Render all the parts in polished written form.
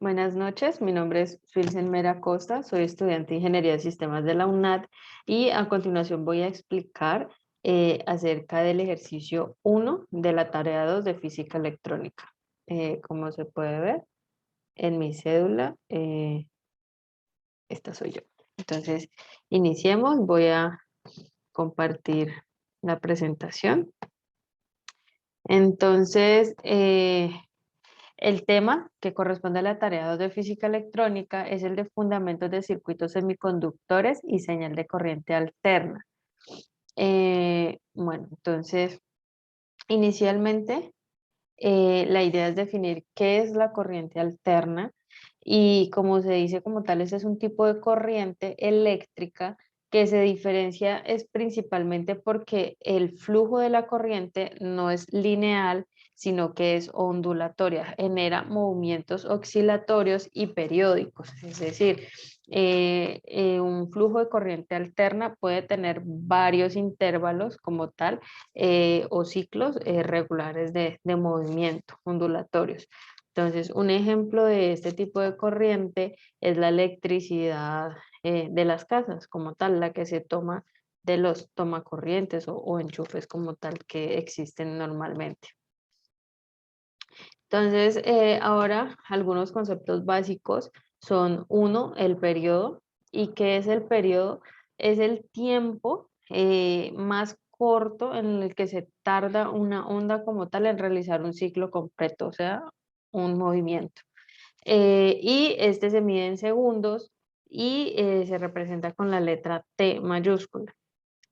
Buenas noches, mi nombre es Filsen Mera Costa, soy estudiante de Ingeniería de Sistemas de la UNAD y a continuación voy a explicar acerca del ejercicio 1 de la tarea 2 de Física Electrónica. Como se puede ver en mi cédula, esta soy yo. Entonces, iniciemos, voy a compartir la presentación. Entonces, el tema que corresponde a la tarea 2 de física electrónica es el de fundamentos de circuitos semiconductores y señal de corriente alterna. Bueno, entonces, inicialmente la idea es definir qué es la corriente alterna y como se dice como tal, ese es un tipo de corriente eléctrica que se diferencia es principalmente porque el flujo de la corriente no es lineal, sino que es ondulatoria, genera movimientos oscilatorios y periódicos. Es decir, un flujo de corriente alterna puede tener varios intervalos como tal o ciclos regulares de movimiento ondulatorios. Entonces, un ejemplo de este tipo de corriente es la electricidad de las casas como tal, la que se toma de los tomacorrientes o enchufes como tal que existen normalmente. Entonces, ahora algunos conceptos básicos son uno, el periodo. ¿Y qué es el periodo? Es el tiempo más corto en el que se tarda una onda como tal en realizar un ciclo completo, o sea, un movimiento. Y este se mide en segundos y se representa con la letra T mayúscula.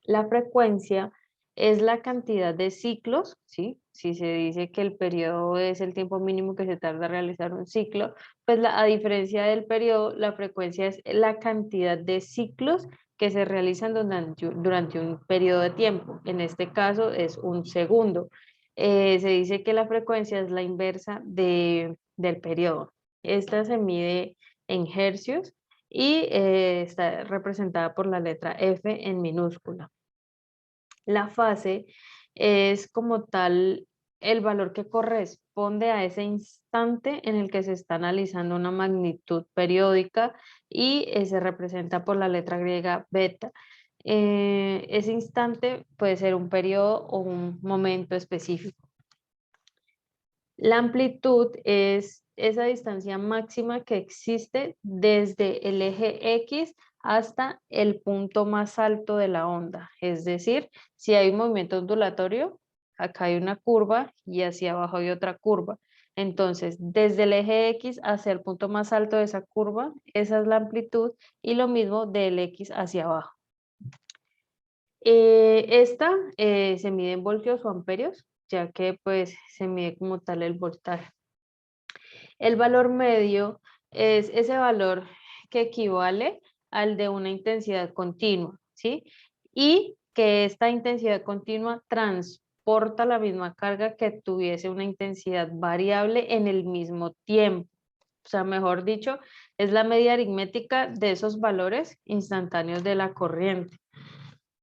La frecuencia es la cantidad de ciclos, ¿sí? Si se dice que el periodo es el tiempo mínimo que se tarda en realizar un ciclo, pues a diferencia del periodo, la frecuencia es la cantidad de ciclos que se realizan durante un periodo de tiempo. En este caso es un segundo. Se dice que la frecuencia es la inversa del periodo. Esta se mide en hercios y está representada por la letra F en minúscula. La fase es como tal el valor que corresponde a ese instante en el que se está analizando una magnitud periódica y se representa por la letra griega beta. Ese instante puede ser un periodo o un momento específico. La amplitud es esa distancia máxima que existe desde el eje X hasta el punto más alto de la onda. Es decir, si hay un movimiento ondulatorio, acá hay una curva y hacia abajo hay otra curva. Entonces, desde el eje X hacia el punto más alto de esa curva, esa es la amplitud y lo mismo del X hacia abajo. Esta se mide en voltios o amperios, ya que pues se mide como tal el voltaje. El valor medio es ese valor que equivale al de una intensidad continua, ¿sí? Y que esta intensidad continua transporta la misma carga que tuviese una intensidad variable en el mismo tiempo. O sea, mejor dicho, es la media aritmética de esos valores instantáneos de la corriente.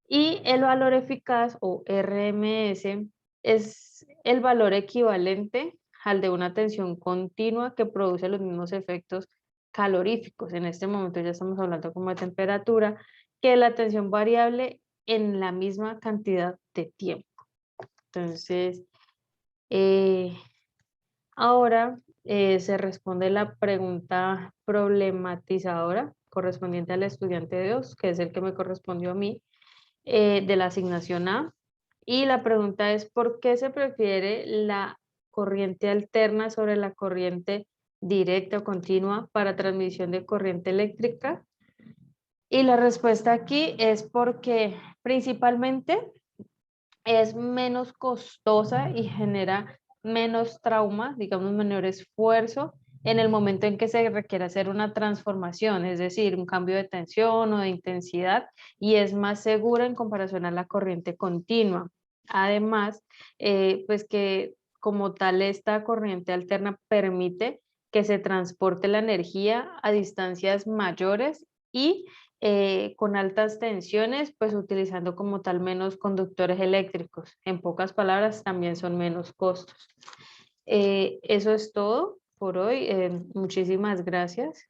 Y el valor eficaz o RMS es el valor equivalente al de una tensión continua que produce los mismos efectos caloríficos. En este momento ya estamos hablando como de temperatura, que la tensión variable en la misma cantidad de tiempo. Entonces, eh, ahora se responde la pregunta problematizadora correspondiente al estudiante 2, que es el que me correspondió a mí de la asignación A. Y la pregunta es, ¿por qué se prefiere la corriente alterna sobre la corriente directa o continua para transmisión de corriente eléctrica? Y la respuesta aquí es porque principalmente es menos costosa y genera menos trauma, digamos, menor esfuerzo en el momento en que se requiere hacer una transformación, es decir, un cambio de tensión o de intensidad, y es más segura en comparación a la corriente continua. Además, pues que como tal esta corriente alterna permite que se transporte la energía a distancias mayores y con altas tensiones, pues utilizando como tal menos conductores eléctricos. En pocas palabras, también son menos costos. Eso es todo por hoy. Muchísimas gracias.